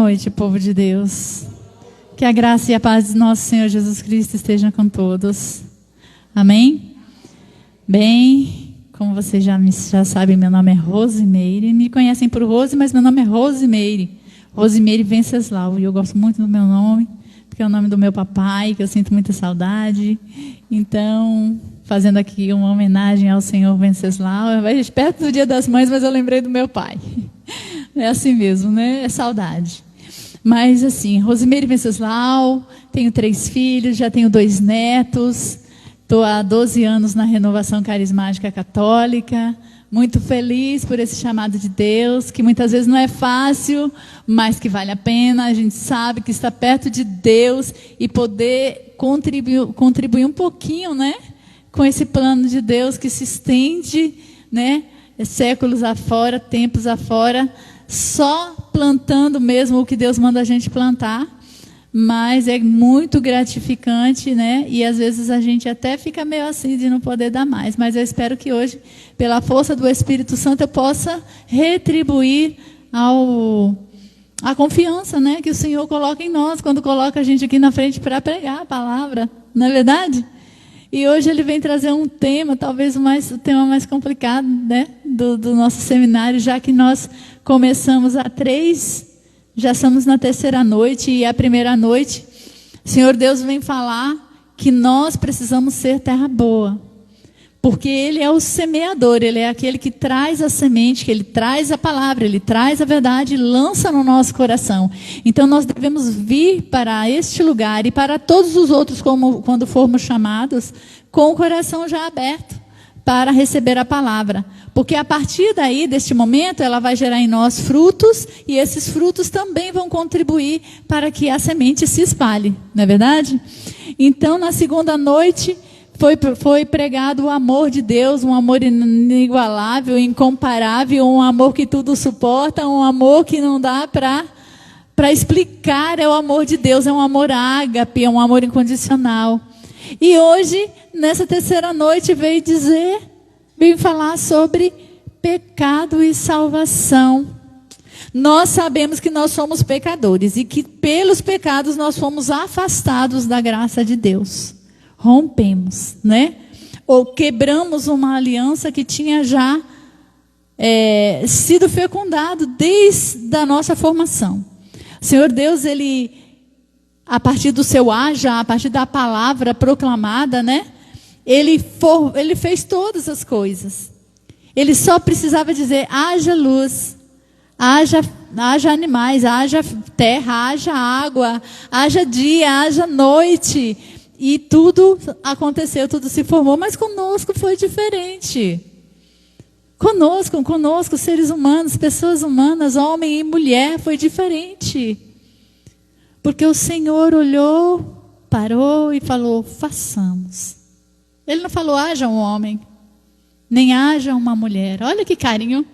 noite, povo de Deus. Que a graça e a paz de nosso Senhor Jesus Cristo estejam com todos. Amém? Bem, como vocês já sabem, meu nome é Rosimeire. Me conhecem por Rose, mas meu nome é Rosimeire. Rosimeire Venceslau. E eu gosto muito do meu nome, porque é o nome do meu papai, que eu sinto muita saudade. Então, fazendo aqui uma homenagem ao Senhor Venceslau. Perto do Dia das Mães, mas eu lembrei do meu pai. É assim mesmo, né? É saudade. Mas assim, Rosimeire Venceslau, tenho 3 filhos, já tenho 2 netos, estou há 12 anos na Renovação Carismática Católica, muito feliz por esse chamado de Deus, que muitas vezes não é fácil, mas que vale a pena. A gente sabe que está perto de Deus e poder contribuir um pouquinho, né, com esse plano de Deus que se estende, né, séculos afora, tempos afora, só plantando mesmo o que Deus manda a gente plantar, mas é muito gratificante, né? E às vezes a gente até fica meio assim de não poder dar mais, mas eu espero que hoje, pela força do Espírito Santo, eu possa retribuir a confiança, né, que o Senhor coloca em nós, quando coloca a gente aqui na frente para pregar a palavra, não é verdade? E hoje ele vem trazer um tema, talvez o tema mais complicado, né, do nosso seminário, já que nós começamos há 3, já estamos na 3ª noite, e a primeira noite, o Senhor Deus vem falar que nós precisamos ser terra boa, porque Ele é o semeador, Ele é aquele que traz a semente, que Ele traz a palavra, Ele traz a verdade e lança no nosso coração. Então nós devemos vir para este lugar e para todos os outros, quando formos chamados, com o coração já aberto para receber a palavra. Porque a partir daí, deste momento, ela vai gerar em nós frutos, e esses frutos também vão contribuir para que a semente se espalhe, não é verdade? Então, na segunda noite, foi pregado o amor de Deus, um amor inigualável, incomparável, um amor que tudo suporta, um amor que não dá para explicar. É o amor de Deus, é um amor ágape, é um amor incondicional. E hoje, nessa 3ª noite, veio falar sobre pecado e salvação. Nós sabemos que nós somos pecadores e que pelos pecados nós fomos afastados da graça de Deus. Rompemos, né? Ou quebramos uma aliança que tinha já sido fecundado desde a nossa formação. O Senhor Deus, Ele, a partir do seu haja, a partir da palavra proclamada, né? Ele fez todas as coisas. Ele só precisava dizer: haja luz, haja animais, haja terra, haja água, haja dia, haja noite. E tudo aconteceu, tudo se formou, mas conosco foi diferente. Conosco, seres humanos, pessoas humanas, homem e mulher, foi diferente. Porque o Senhor olhou, parou e falou: façamos. Ele não falou: haja um homem, nem haja uma mulher. Olha que carinho.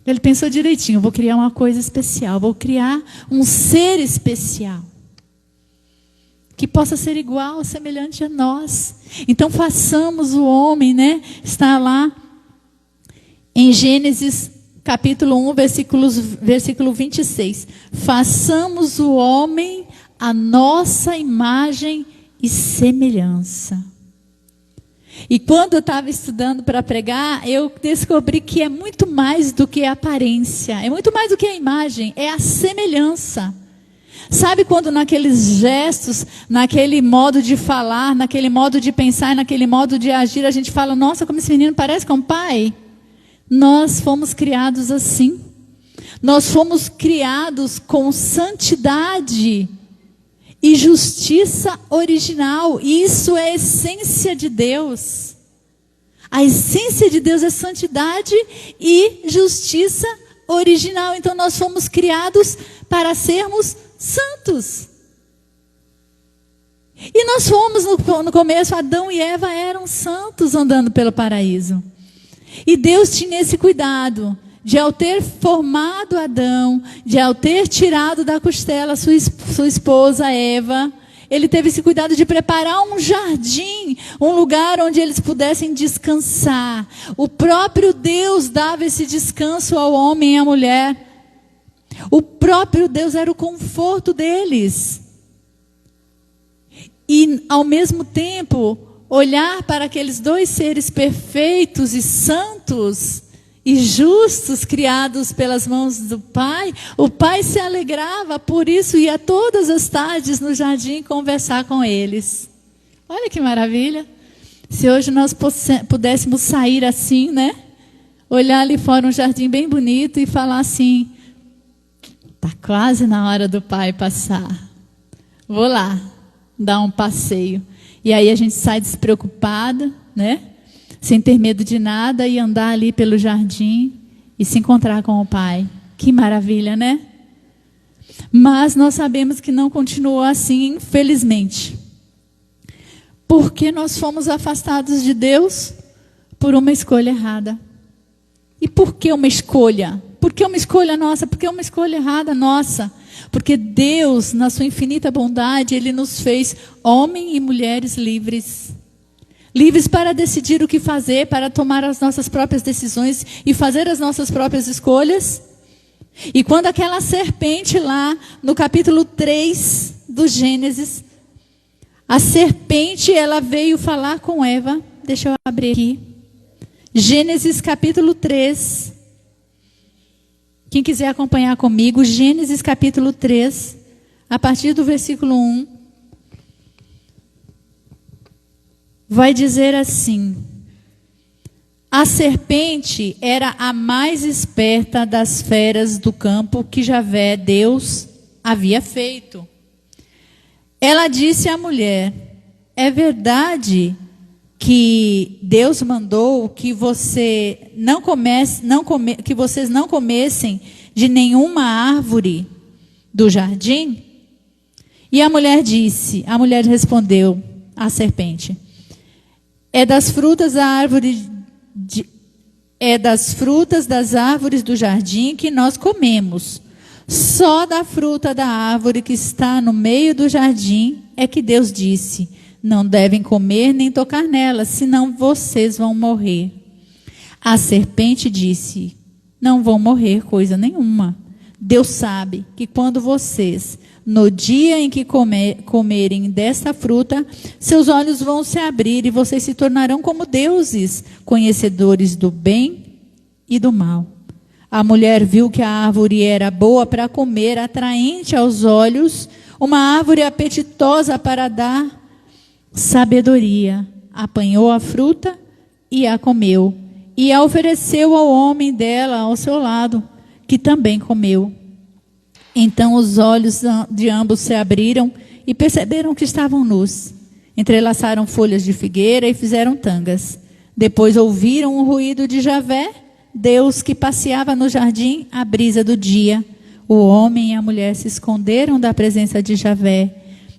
Ele pensou direitinho: vou criar uma coisa especial, vou criar um ser especial, que possa ser igual, semelhante a nós. Então façamos o homem, né? Está lá em Gênesis capítulo 1, versículo 26. Façamos o homem a nossa imagem e semelhança. E quando eu estava estudando para pregar, eu descobri que é muito mais do que a aparência, é muito mais do que a imagem, é a semelhança. Sabe quando naqueles gestos, naquele modo de falar, naquele modo de pensar, naquele modo de agir, a gente fala: nossa, como esse menino parece com o pai? Nós fomos criados assim. Nós fomos criados com santidade e justiça original. Isso é a essência de Deus. A essência de Deus é santidade e justiça original. Então nós fomos criados para sermos santos. E nós fomos, no começo, Adão e Eva eram santos andando pelo paraíso. E Deus tinha esse cuidado de, ao ter formado Adão, de ao ter tirado da costela sua esposa Eva, Ele teve esse cuidado de preparar um jardim, um lugar onde eles pudessem descansar. O próprio Deus dava esse descanso ao homem e à mulher. O próprio Deus era o conforto deles. E, ao mesmo tempo, olhar para aqueles dois seres perfeitos e santos e justos, criados pelas mãos do Pai, o Pai se alegrava, por isso ia todas as tardes no jardim conversar com eles. Olha que maravilha! Se hoje nós pudéssemos sair assim, né? Olhar ali fora um jardim bem bonito e falar assim: está quase na hora do Pai passar. Vou lá dar um passeio. E aí a gente sai despreocupada, né? Sem ter medo de nada e andar ali pelo jardim e se encontrar com o Pai. Que maravilha, né? Mas nós sabemos que não continuou assim, infelizmente. Porque nós fomos afastados de Deus por uma escolha errada. E por que uma escolha? Por que uma escolha nossa? Por que uma escolha errada nossa? Porque Deus, na sua infinita bondade, Ele nos fez homens e mulheres livres. Livres para decidir o que fazer, para tomar as nossas próprias decisões e fazer as nossas próprias escolhas. E quando aquela serpente lá, no capítulo 3 do Gênesis, a serpente, ela veio falar com Eva. Deixa eu abrir aqui. Gênesis capítulo 3. Quem quiser acompanhar comigo, Gênesis capítulo 3, a partir do versículo 1, vai dizer assim: a serpente era a mais esperta das feras do campo que Javé, Deus, havia feito. Ela disse à mulher: é verdade que Deus mandou que vocês não comessem de nenhuma árvore do jardim? E a mulher respondeu à serpente: é das frutas das árvores do jardim que nós comemos. Só da fruta da árvore que está no meio do jardim é que Deus disse: não devem comer nem tocar nela, senão vocês vão morrer. A serpente disse: não vão morrer coisa nenhuma. Deus sabe que quando vocês, no dia em que comerem desta fruta, seus olhos vão se abrir e vocês se tornarão como deuses, conhecedores do bem e do mal. A mulher viu que a árvore era boa para comer, atraente aos olhos, uma árvore apetitosa para dar sabedoria. Apanhou a fruta e a comeu, e a ofereceu ao homem dela ao seu lado, que também comeu. Então os olhos de ambos se abriram e perceberam que estavam nus. Entrelaçaram folhas de figueira e fizeram tangas. Depois ouviram o ruído de Javé, Deus, que passeava no jardim à brisa do dia. O homem e a mulher se esconderam da presença de Javé,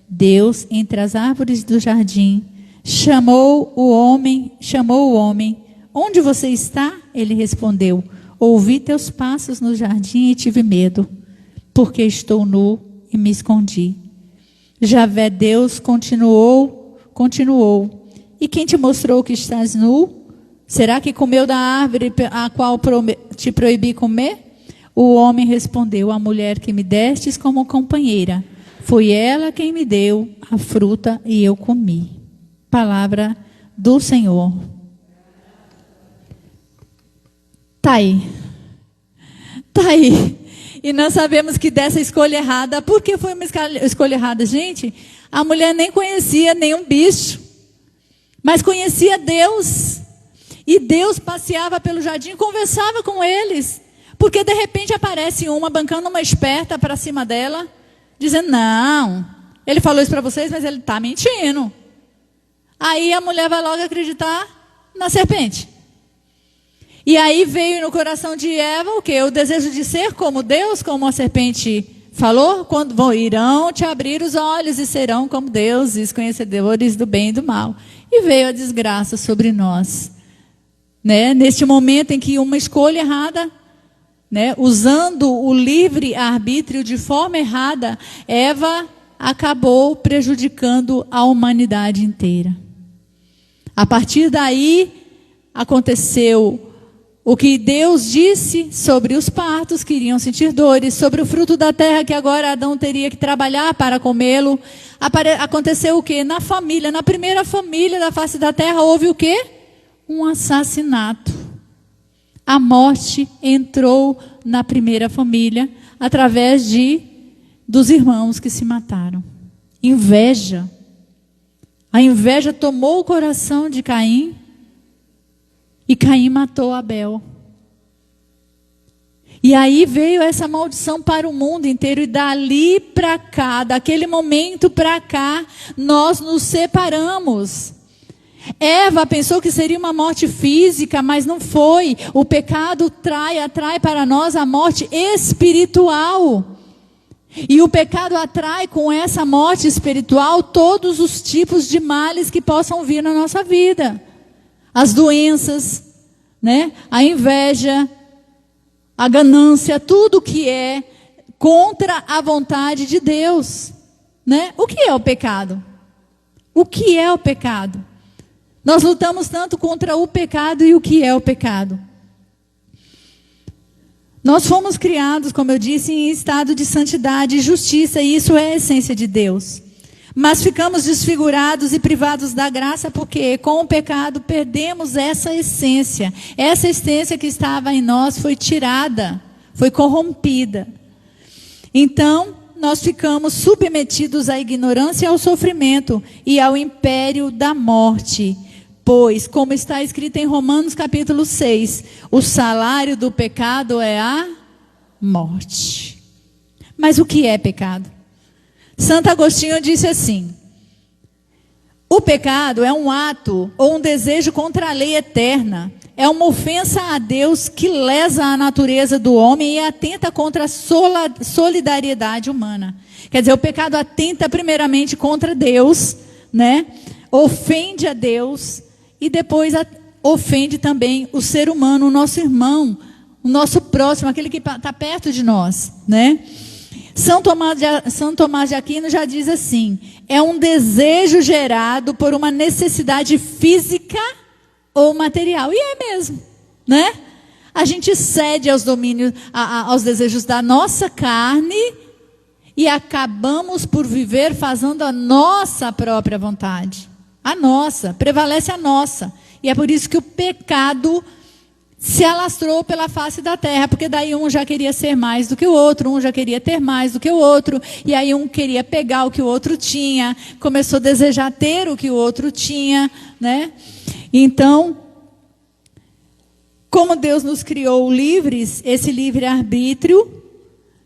Deus, entre as árvores do jardim. Chamou o homem. Onde você está? Ele respondeu: ouvi teus passos no jardim e tive medo, porque estou nu e me escondi. Javé, Deus, continuou. E quem te mostrou que estás nu? Será que comeu da árvore a qual te proibi comer? O homem respondeu: a mulher que me destes como companheira, foi ela quem me deu a fruta e eu comi. Palavra do Senhor. Tá aí. E nós sabemos que dessa escolha errada, por que foi uma escolha errada? Gente, a mulher nem conhecia nenhum bicho, mas conhecia Deus. E Deus passeava pelo jardim e conversava com eles. Porque de repente aparece uma bancando uma esperta para cima dela, dizendo: não, ele falou isso para vocês, mas ele está mentindo. Aí a mulher vai logo acreditar na serpente. E aí veio no coração de Eva o quê? O desejo de ser como Deus, como a serpente falou: quando irão te abrir os olhos e serão como deuses, conhecedores do bem e do mal. E veio a desgraça sobre nós, né? Neste momento em que uma escolha errada, né, usando o livre arbítrio de forma errada, Eva acabou prejudicando a humanidade inteira. A partir daí aconteceu o que Deus disse sobre os partos, que iriam sentir dores, sobre o fruto da terra, que agora Adão teria que trabalhar para comê-lo. Aconteceu o quê? Na família, na primeira família da face da terra, houve o quê? Um assassinato. A morte entrou na primeira família, através dos irmãos que se mataram. Inveja. A inveja tomou o coração de Caim, e Caim matou Abel. E aí veio essa maldição para o mundo inteiro, e dali para cá, daquele momento para cá, nós nos separamos. Eva pensou que seria uma morte física, mas não foi. O pecado atrai para nós a morte espiritual. E o pecado atrai com essa morte espiritual todos os tipos de males que possam vir na nossa vida. As doenças, né? A inveja, a ganância, tudo que é contra a vontade de Deus, né? O que é o pecado? O que é o pecado? Nós lutamos tanto contra o pecado, e o que é o pecado? Nós fomos criados, como eu disse, em estado de santidade e justiça, e isso é a essência de Deus. Mas ficamos desfigurados e privados da graça, porque com o pecado perdemos essa essência. Essa essência que estava em nós foi tirada, foi corrompida. Então, nós ficamos submetidos à ignorância e ao sofrimento e ao império da morte. Pois, como está escrito em Romanos capítulo 6, o salário do pecado é a morte. Mas o que é pecado? Santo Agostinho disse assim: o pecado é um ato ou um desejo contra a lei eterna. É uma ofensa a Deus que lesa a natureza do homem e atenta contra a solidariedade humana. Quer dizer, o pecado atenta primeiramente contra Deus, né? Ofende a Deus e depois ofende também o ser humano, o nosso irmão, o nosso próximo, aquele que está perto de nós, né? São Tomás de Aquino já diz assim: é um desejo gerado por uma necessidade física ou material. E é mesmo, né? A gente cede aos domínios, aos desejos da nossa carne e acabamos por viver fazendo a nossa própria vontade. A nossa, prevalece a nossa. E é por isso que o pecado se alastrou pela face da terra, porque daí um já queria ser mais do que o outro, um já queria ter mais do que o outro, e aí um queria pegar o que o outro tinha, começou a desejar ter o que o outro tinha, né? Então, como Deus nos criou livres, esse livre-arbítrio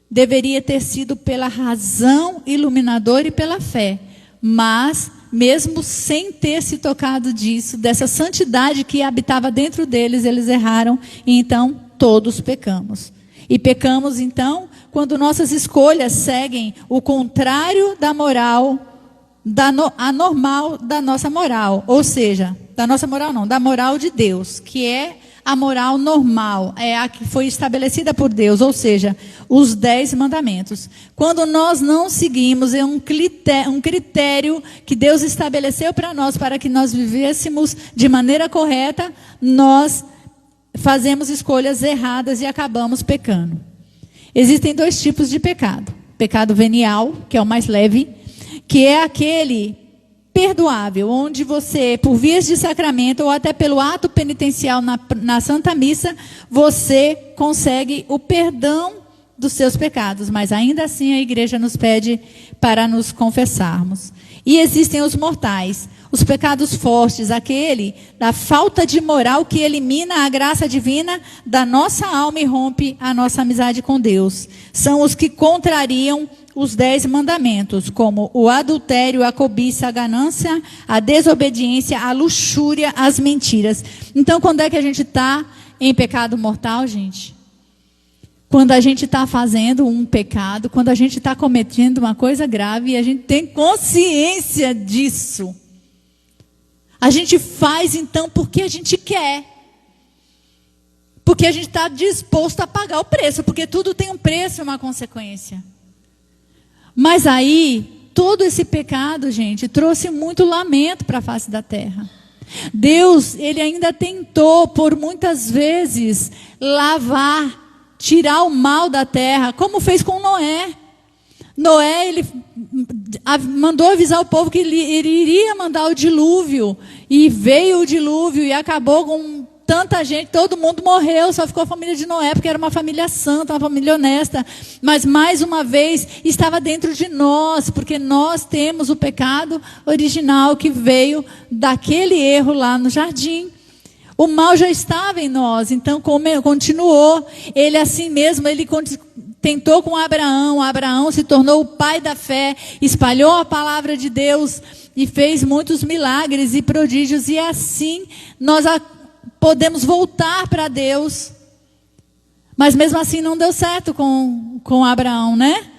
deveria ter sido pela razão iluminadora e pela fé, mas mesmo sem ter se tocado disso, dessa santidade que habitava dentro deles, eles erraram e então todos pecamos. E pecamos então quando nossas escolhas seguem o contrário da moral, anormal da nossa moral. Ou seja, da nossa moral não, da moral de Deus, que é a moral normal, é a que foi estabelecida por Deus, ou seja, os 10 mandamentos. Quando nós não seguimos um critério que Deus estabeleceu para nós, para que nós vivêssemos de maneira correta, nós fazemos escolhas erradas e acabamos pecando. Existem 2 tipos de pecado. Pecado venial, que é o mais leve, que é aquele perdoável, onde você, por vias de sacramento ou até pelo ato penitencial na Santa Missa, você consegue o perdão dos seus pecados, mas ainda assim a igreja nos pede para nos confessarmos. E existem os mortais, os pecados fortes, aquele da falta de moral que elimina a graça divina da nossa alma e rompe a nossa amizade com Deus. São os que contrariam os 10 mandamentos, como o adultério, a cobiça, a ganância, a desobediência, a luxúria, as mentiras. Então, quando é que a gente está em pecado mortal, gente? Quando a gente está fazendo um pecado, quando a gente está cometendo uma coisa grave e a gente tem consciência disso. A gente faz, então, porque a gente quer. Porque a gente está disposto a pagar o preço, porque tudo tem um preço e uma consequência. Mas aí, todo esse pecado, gente, trouxe muito lamento para a face da terra. Deus, ele ainda tentou por muitas vezes lavar, tirar o mal da terra, como fez com Noé. Noé, ele mandou avisar o povo que ele iria mandar o dilúvio, e veio o dilúvio e acabou com tanta gente, todo mundo morreu, só ficou a família de Noé, porque era uma família santa, uma família honesta. Mas mais uma vez, estava dentro de nós, porque nós temos o pecado original que veio daquele erro lá no jardim. O mal já estava em nós, então continuou. Ele assim mesmo, ele tentou com Abraão. Abraão se tornou o pai da fé, espalhou a palavra de Deus e fez muitos milagres e prodígios. E assim nós podemos voltar para Deus. Mas mesmo assim não deu certo com Abraão, né?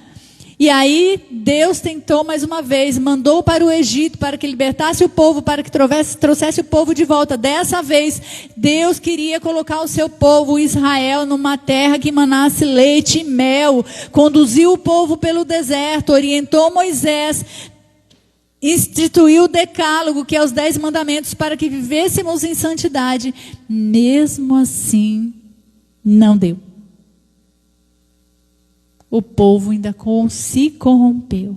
E aí Deus tentou mais uma vez, mandou para o Egito para que libertasse o povo, para que trouxesse o povo de volta. Dessa vez, Deus queria colocar o seu povo, Israel, numa terra que manasse leite e mel. Conduziu o povo pelo deserto, orientou Moisés, instituiu o decálogo, que é os 10 mandamentos, para que vivêssemos em santidade. Mesmo assim, não deu. O povo ainda se corrompeu.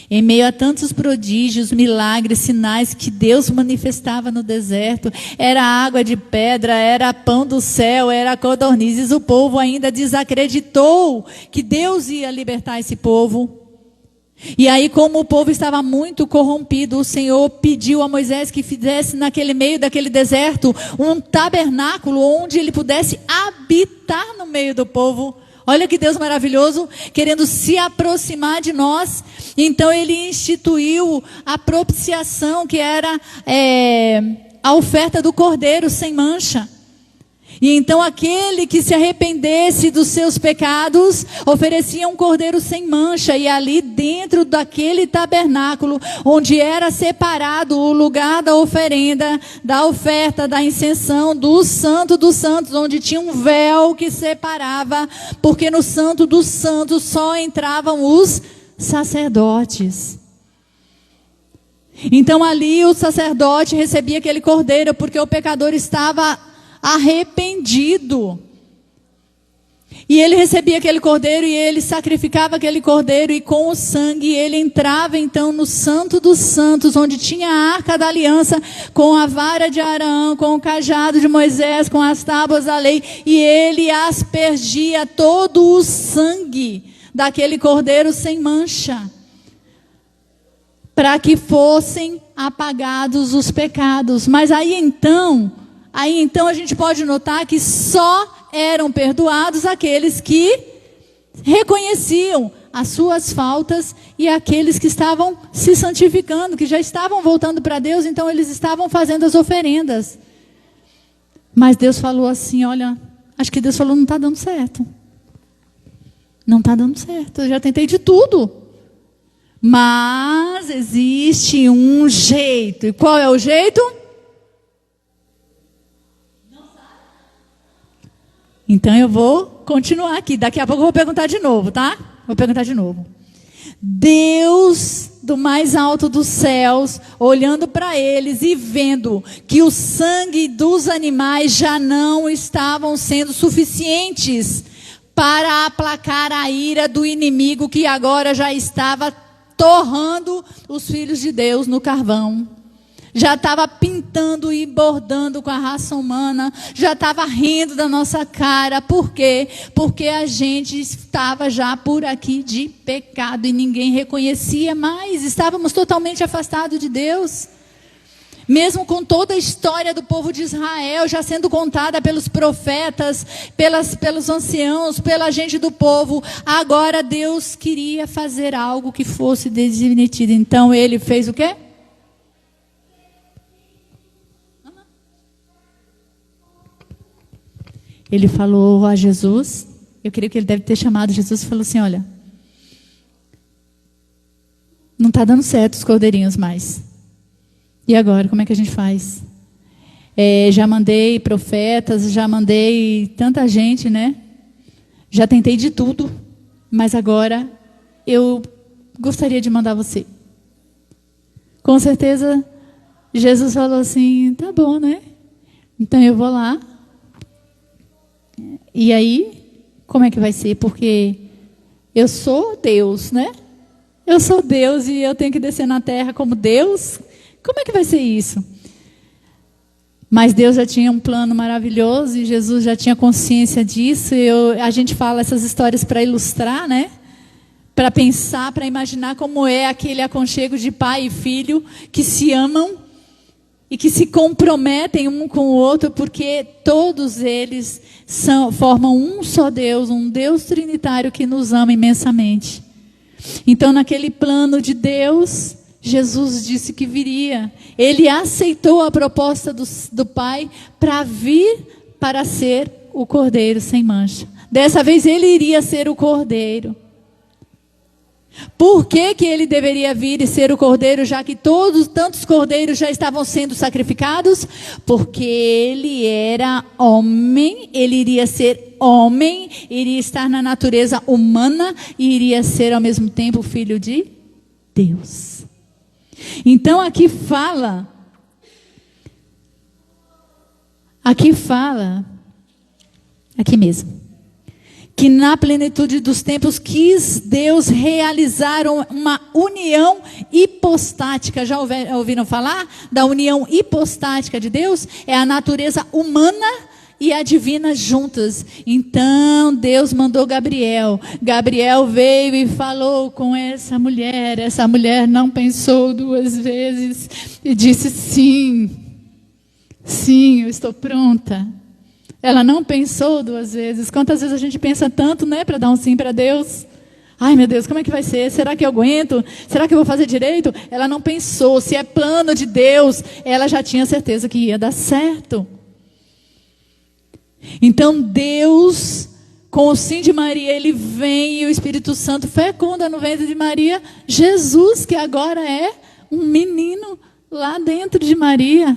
Em meio a tantos prodígios, milagres, sinais que Deus manifestava no deserto, era água de pedra, era pão do céu, era codornizes, o povo ainda desacreditou que Deus ia libertar esse povo. E aí, como o povo estava muito corrompido, o Senhor pediu a Moisés que fizesse naquele meio daquele deserto um tabernáculo onde ele pudesse habitar no meio do povo. Olha que Deus maravilhoso, querendo se aproximar de nós. Então ele instituiu a propiciação, que era a oferta do cordeiro sem mancha. E então aquele que se arrependesse dos seus pecados, oferecia um cordeiro sem mancha. E ali dentro daquele tabernáculo, onde era separado o lugar da oferenda, da oferta, da incensão, do Santo dos Santos, onde tinha um véu que separava, porque no Santo dos Santos só entravam os sacerdotes. Então ali o sacerdote recebia aquele cordeiro, porque o pecador estava arrependido. E ele recebia aquele cordeiro e ele sacrificava aquele cordeiro, e com o sangue ele entrava então no Santo dos Santos, onde tinha a Arca da Aliança, com a vara de Arão, com o cajado de Moisés, com as tábuas da lei, e ele aspergia todo o sangue daquele cordeiro sem mancha, para que fossem apagados os pecados. Mas aí então a gente pode notar que só eram perdoados aqueles que reconheciam as suas faltas, e aqueles que estavam se santificando, que já estavam voltando para Deus, então eles estavam fazendo as oferendas. Mas Deus falou assim, olha, acho que Deus falou, não está dando certo. Não está dando certo, eu já tentei de tudo. Mas existe um jeito. E qual é o jeito? Então eu vou continuar aqui. Daqui a pouco eu vou perguntar de novo, tá? Vou perguntar de novo. Deus do mais alto dos céus, olhando para eles e vendo que o sangue dos animais já não estavam sendo suficientes para aplacar a ira do inimigo, que agora já estava torrando os filhos de Deus no carvão. Já estava pintando e bordando com a raça humana, já estava rindo da nossa cara. Por quê? Porque a gente estava já por aqui de pecado e ninguém reconhecia mais. Estávamos totalmente afastados de Deus. Mesmo com toda a história do povo de Israel já sendo contada pelos profetas, pelos anciãos, pela gente do povo, agora Deus queria fazer algo que fosse definitivo. Então ele fez o quê? Ele falou a Jesus, eu creio que ele deve ter chamado Jesus e falou assim, olha, não está dando certo os cordeirinhos mais. E agora, como é que a gente faz? Já mandei profetas, já mandei tanta gente, né? Já tentei de tudo, mas agora eu gostaria de mandar você. Com certeza, Jesus falou assim, tá bom, né? Então eu vou lá. E aí, como é que vai ser? Porque eu sou Deus, né? Eu sou Deus e eu tenho que descer na terra como Deus. Como é que vai ser isso? Mas Deus já tinha um plano maravilhoso e Jesus já tinha consciência disso. A gente fala essas histórias para ilustrar, né? Para pensar, para imaginar como é aquele aconchego de pai e filho que se amam e que se comprometem um com o outro, porque todos eles formam um só Deus, um Deus trinitário que nos ama imensamente. Então, naquele plano de Deus, Jesus disse que viria. Ele aceitou a proposta do Pai para vir para ser o Cordeiro sem mancha. Dessa vez ele iria ser o Cordeiro. Por que ele deveria vir e ser o Cordeiro, já que tantos cordeiros já estavam sendo sacrificados? Porque ele era homem, ele iria ser homem, iria estar na natureza humana e iria ser ao mesmo tempo filho de Deus. Então aqui fala, aqui mesmo, que na plenitude dos tempos quis Deus realizar uma união hipostática. Já ouviram falar da união hipostática de Deus? É a natureza humana e a divina juntas. Então Deus mandou Gabriel. Gabriel veio e falou com essa mulher. Essa mulher não pensou duas vezes e disse sim, eu estou pronta. Ela não pensou duas vezes. Quantas vezes a gente pensa tanto, né, para dar um sim para Deus? Ai, meu Deus, como é que vai ser? Será que eu aguento? Será que eu vou fazer direito? Ela não pensou. Se é plano de Deus, ela já tinha certeza que ia dar certo. Então Deus, com o sim de Maria, ele vem e o Espírito Santo fecunda no ventre de Maria Jesus, que agora é um menino lá dentro de Maria.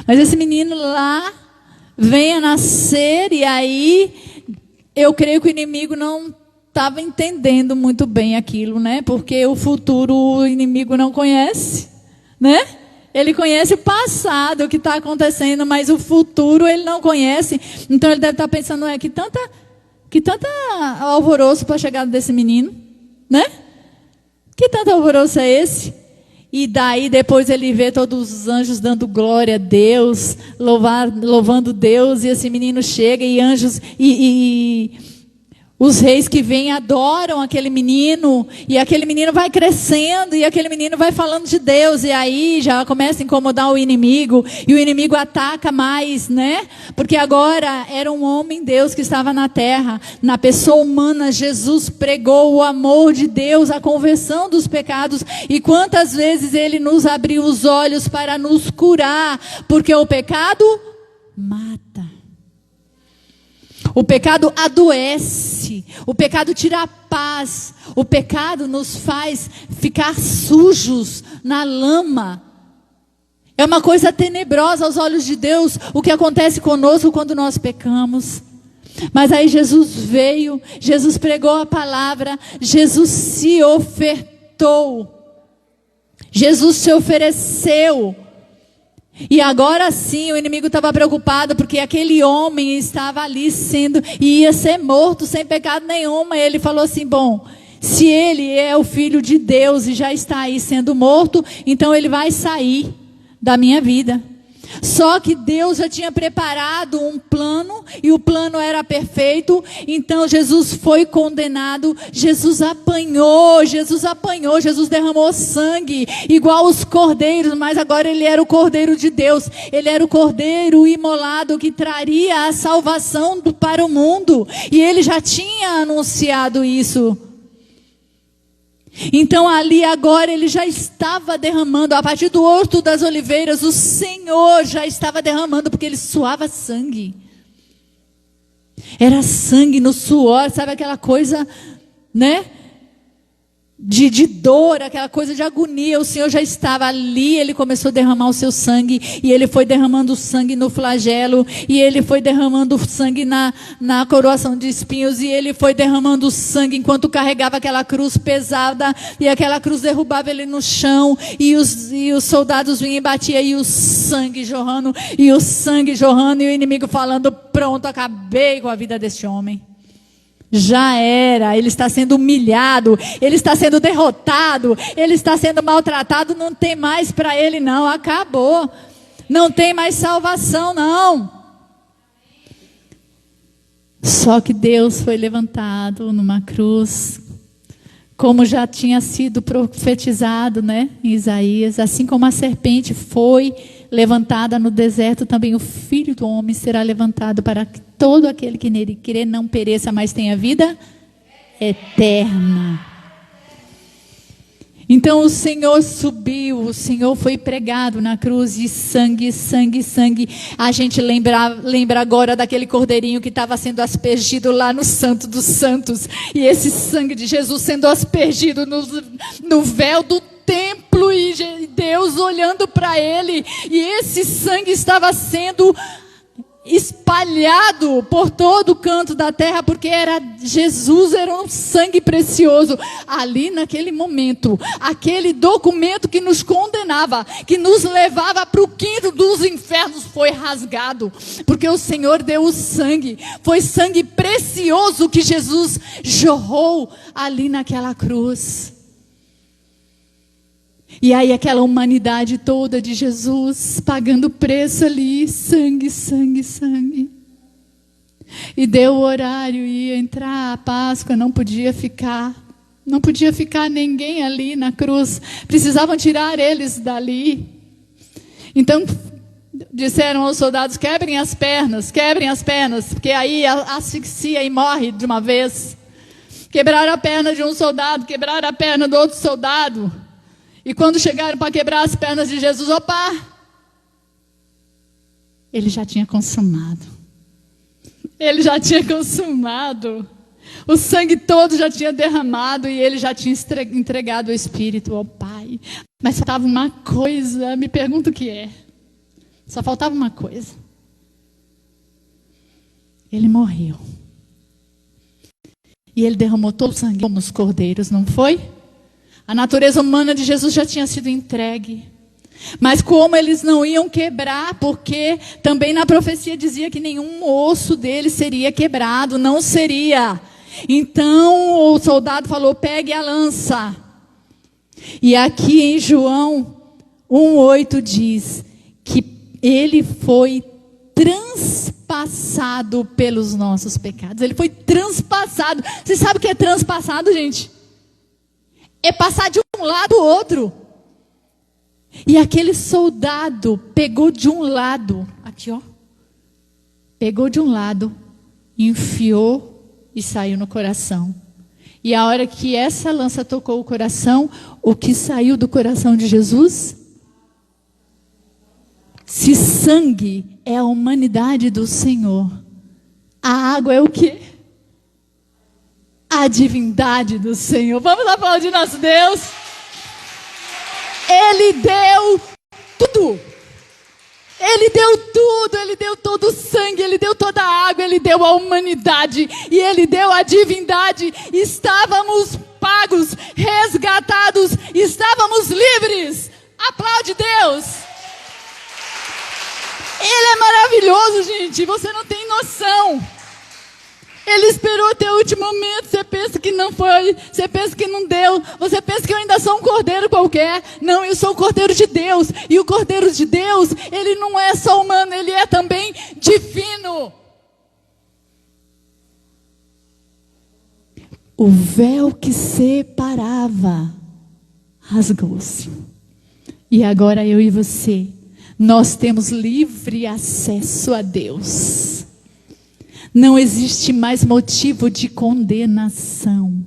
Mas esse menino lá vem a nascer e aí eu creio que o inimigo não estava entendendo muito bem aquilo, né? Porque o futuro o inimigo não conhece, né? Ele conhece o passado, o que está acontecendo, mas o futuro ele não conhece. Então ele deve estar pensando, que tanta alvoroço para a chegada desse menino, né? Que tanto alvoroço é esse? E daí depois ele vê todos os anjos dando glória a Deus, louvando Deus, e esse menino chega e anjos e os reis que vêm adoram aquele menino, e aquele menino vai crescendo, e aquele menino vai falando de Deus, e aí já começa a incomodar o inimigo, e o inimigo ataca mais, né? Porque agora era um homem Deus que estava na terra, na pessoa humana. Jesus pregou o amor de Deus, a conversão dos pecados, e quantas vezes ele nos abriu os olhos para nos curar, porque o pecado mata. O pecado adoece, o pecado tira a paz, o pecado nos faz ficar sujos na lama. É uma coisa tenebrosa aos olhos de Deus o que acontece conosco quando nós pecamos. Mas aí Jesus veio, Jesus pregou a palavra, Jesus se ofertou, Jesus se ofereceu. E agora sim o inimigo estava preocupado, porque aquele homem estava ali e ia ser morto sem pecado nenhum. E ele falou assim, bom, se ele é o filho de Deus e já está aí sendo morto, então ele vai sair da minha vida. Só que Deus já tinha preparado um plano, e o plano era perfeito. Então Jesus foi condenado, Jesus apanhou, Jesus derramou sangue, igual os cordeiros, mas agora ele era o Cordeiro de Deus, ele era o Cordeiro imolado que traria a salvação para o mundo, e ele já tinha anunciado isso. Então ali agora ele já estava derramando, a partir do Horto das Oliveiras, o Senhor já estava derramando, porque ele suava sangue. Era sangue no suor, sabe aquela coisa, né? de dor, aquela coisa de agonia. O Senhor já estava ali, Ele começou a derramar o seu sangue, e Ele foi derramando sangue no flagelo, e Ele foi derramando sangue na coroação de espinhos, e Ele foi derramando sangue enquanto carregava aquela cruz pesada, e aquela cruz derrubava Ele no chão, e os soldados vinham e batiam, e o sangue jorrando, e o inimigo falando: pronto, acabei com a vida deste homem. Já era, ele está sendo humilhado, ele está sendo derrotado, ele está sendo maltratado, não tem mais para ele não, acabou. Não tem mais salvação não. Só que Deus foi levantado numa cruz, como já tinha sido profetizado, né, em Isaías. Assim como a serpente foi levantada no deserto, também o Filho do Homem será levantado, para que todo aquele que nele crê não pereça, mas tenha vida eterna. Então o Senhor subiu, o Senhor foi pregado na cruz, e sangue, sangue, sangue. A gente lembra agora daquele cordeirinho que estava sendo aspergido lá no Santo dos Santos, e esse sangue de Jesus sendo aspergido no véu do templo, e Deus olhando para ele, e esse sangue estava sendo espalhado por todo o canto da terra, porque Jesus era um sangue precioso. Ali naquele momento, aquele documento que nos condenava, que nos levava para o quinto dos infernos, foi rasgado, porque o Senhor deu o sangue. Foi sangue precioso que Jesus jorrou ali naquela cruz. E aí aquela humanidade toda de Jesus pagando preço ali, sangue, sangue, sangue. E deu o horário, ia entrar a Páscoa, não podia ficar ninguém ali na cruz, precisavam tirar eles dali. Então disseram aos soldados: quebrem as pernas, porque aí asfixia e morre de uma vez. Quebraram a perna de um soldado, quebraram a perna do outro soldado. E quando chegaram para quebrar as pernas de Jesus, opa! Ele já tinha consumado. Ele já tinha consumado. O sangue todo já tinha derramado, e ele já tinha entregado o Espírito ao Pai. Mas faltava uma coisa, me pergunto o que é. Só faltava uma coisa. Ele morreu. E ele derramou todo o sangue como os cordeiros, não foi? A natureza humana de Jesus já tinha sido entregue. Mas como eles não iam quebrar, porque também na profecia dizia que nenhum osso dele seria quebrado, não seria. Então o soldado falou: pegue a lança. E aqui em João 1,8 diz que ele foi transpassado pelos nossos pecados. Ele foi transpassado. Você sabe o que é transpassado, gente? É passar de um lado ao outro. E aquele soldado pegou de um lado, aqui ó, pegou de um lado, enfiou e saiu no coração. E a hora que essa lança tocou o coração, o que saiu do coração de Jesus? Se sangue é a humanidade do Senhor, a água é o quê? A divindade do Senhor. Vamos aplaudir nosso Deus. Ele deu tudo. Ele deu tudo. Ele deu todo o sangue. Ele deu toda a água. Ele deu a humanidade. E Ele deu a divindade. Estávamos pagos, resgatados. Estávamos livres. Aplaude Deus. Ele é maravilhoso, gente. Você não tem noção. Ele esperou até o último momento. Você pensa que não foi, você pensa que não deu, você pensa que eu ainda sou um cordeiro qualquer. Não, eu sou o cordeiro de Deus. E o cordeiro de Deus, ele não é só humano, ele é também divino. O véu que separava rasgou-se. E agora eu e você, nós temos livre acesso a Deus. Não existe mais motivo de condenação.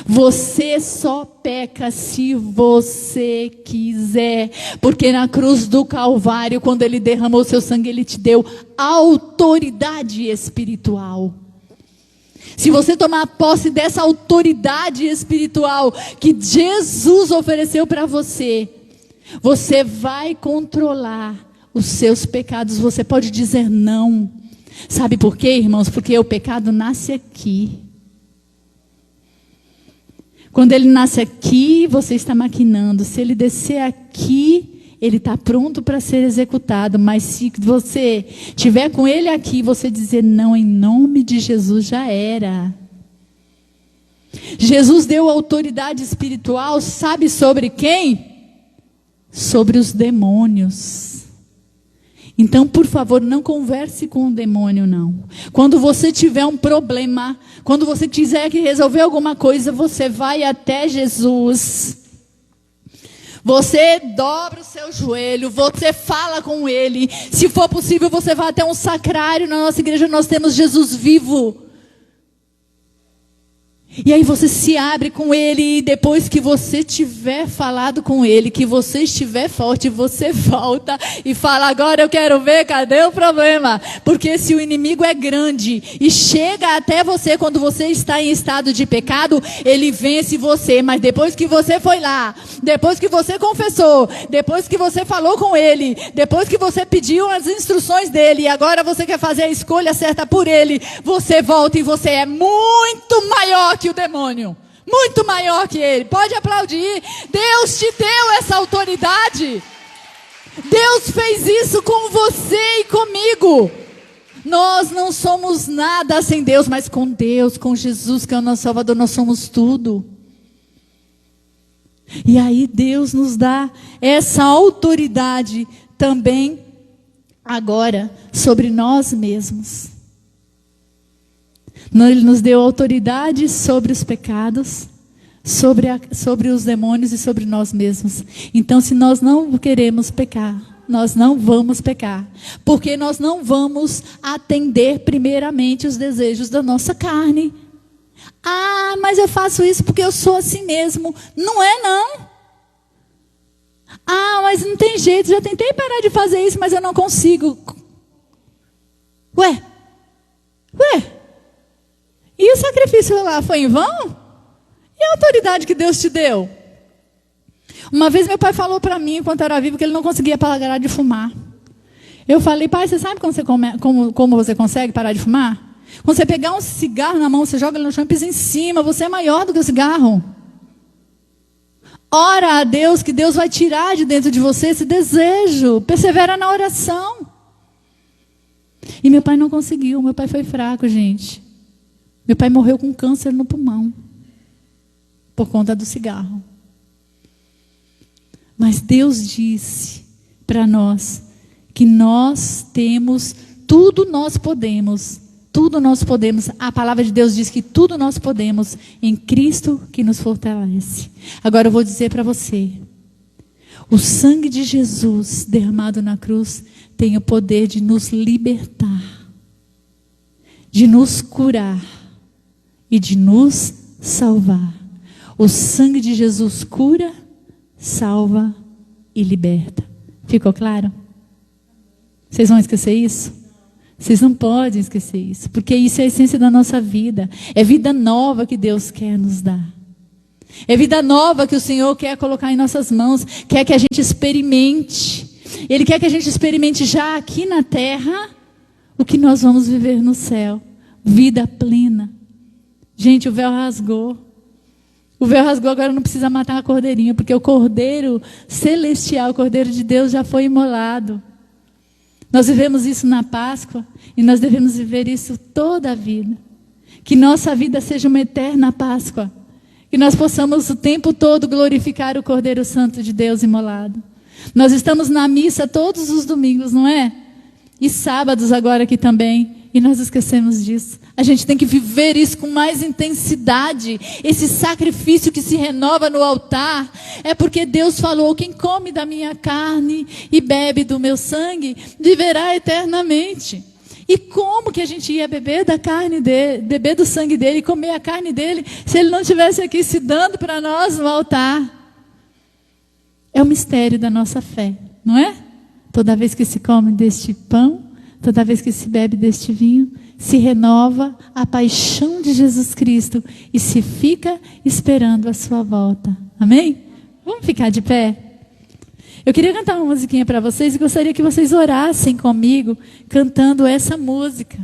Você só peca se você quiser. Porque na cruz do Calvário, quando Ele derramou seu sangue, Ele te deu autoridade espiritual. Se você tomar posse dessa autoridade espiritual que Jesus ofereceu para você, você vai controlar os seus pecados. Você pode dizer não. Sabe por quê, irmãos? Porque o pecado nasce aqui. Quando ele nasce aqui, você está maquinando. Se ele descer aqui, ele está pronto para ser executado. Mas se você tiver com ele aqui, você dizer não em nome de Jesus, já era. Jesus deu autoridade espiritual, sabe sobre quem? Sobre os demônios. Então, por favor, não converse com o demônio, não. Quando você tiver um problema, quando você quiser resolver alguma coisa, você vai até Jesus. Você dobra o seu joelho, você fala com ele. Se for possível, você vai até um sacrário. Na nossa igreja nós temos Jesus vivo. E aí você se abre com ele, e depois que você tiver falado com ele, que você estiver forte, você volta e fala, agora eu quero ver, cadê o problema? Porque se o inimigo é grande e chega até você quando você está em estado de pecado, ele vence você. Mas depois que você foi lá, depois que você confessou, depois que você falou com ele, depois que você pediu as instruções dele, e agora você quer fazer a escolha certa por ele, você volta e você é muito maior que o demônio, muito maior que ele. Pode aplaudir. Deus te deu essa autoridade. Deus fez isso com você e comigo. Nós não somos nada sem Deus, mas com Deus, com Jesus, que é o nosso Salvador, nós somos tudo. E aí Deus nos dá essa autoridade também agora sobre nós mesmos. Ele nos deu autoridade sobre os pecados, sobre os demônios e sobre nós mesmos. Então, se nós não queremos pecar, nós não vamos pecar. Porque nós não vamos atender primeiramente os desejos da nossa carne. Ah, mas eu faço isso porque eu sou assim mesmo. Não é, não. Ah, mas não tem jeito, já tentei parar de fazer isso, mas eu não consigo. Ué? E o sacrifício lá foi em vão? E a autoridade que Deus te deu? Uma vez meu pai falou para mim, enquanto era vivo, que ele não conseguia parar de fumar. Eu falei, pai, você sabe como você consegue parar de fumar? Quando você pegar um cigarro na mão, você joga ele no chão e pisa em cima, você é maior do que o cigarro. Ora a Deus, que Deus vai tirar de dentro de você esse desejo. Persevera na oração. E meu pai não conseguiu, meu pai foi fraco, gente. Meu pai morreu com câncer no pulmão, por conta do cigarro. Mas Deus disse para nós, que nós temos, tudo nós podemos. A palavra de Deus diz que tudo nós podemos em Cristo que nos fortalece. Agora eu vou dizer para você, o sangue de Jesus derramado na cruz tem o poder de nos libertar, de nos curar e de nos salvar. O sangue de Jesus cura, salva e liberta. Ficou claro? Vocês vão esquecer isso? Vocês não podem esquecer isso, porque isso é a essência da nossa vida. É vida nova que Deus quer nos dar. É vida nova que o Senhor quer colocar em nossas mãos, quer que a gente experimente. Ele quer que a gente experimente já aqui na terra o que nós vamos viver no céu. Vida plena. Gente, o véu rasgou. O véu rasgou, agora não precisa matar a cordeirinha, porque o cordeiro celestial, o cordeiro de Deus já foi imolado. Nós vivemos isso na Páscoa e nós devemos viver isso toda a vida. Que nossa vida seja uma eterna Páscoa. Que nós possamos o tempo todo glorificar o Cordeiro Santo de Deus imolado. Nós estamos na missa todos os domingos, não é? E sábados agora aqui também. E nós esquecemos disso. A gente tem que viver isso com mais intensidade. Esse sacrifício que se renova no altar. É porque Deus falou, quem come da minha carne e bebe do meu sangue, viverá eternamente. E como que a gente ia beber da carne dele, beber do sangue dele e comer a carne dele, se ele não estivesse aqui se dando para nós no altar? É o mistério da nossa fé, não é? Toda vez que se come deste pão, Toda vez que se bebe deste vinho, se renova a paixão de Jesus Cristo e se fica esperando a sua volta. Amém? Vamos ficar de pé? Eu queria cantar uma musiquinha para vocês e gostaria que vocês orassem comigo cantando essa música.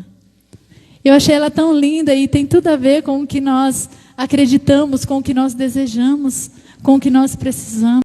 Eu achei ela tão linda e tem tudo a ver com o que nós acreditamos, com o que nós desejamos, com o que nós precisamos.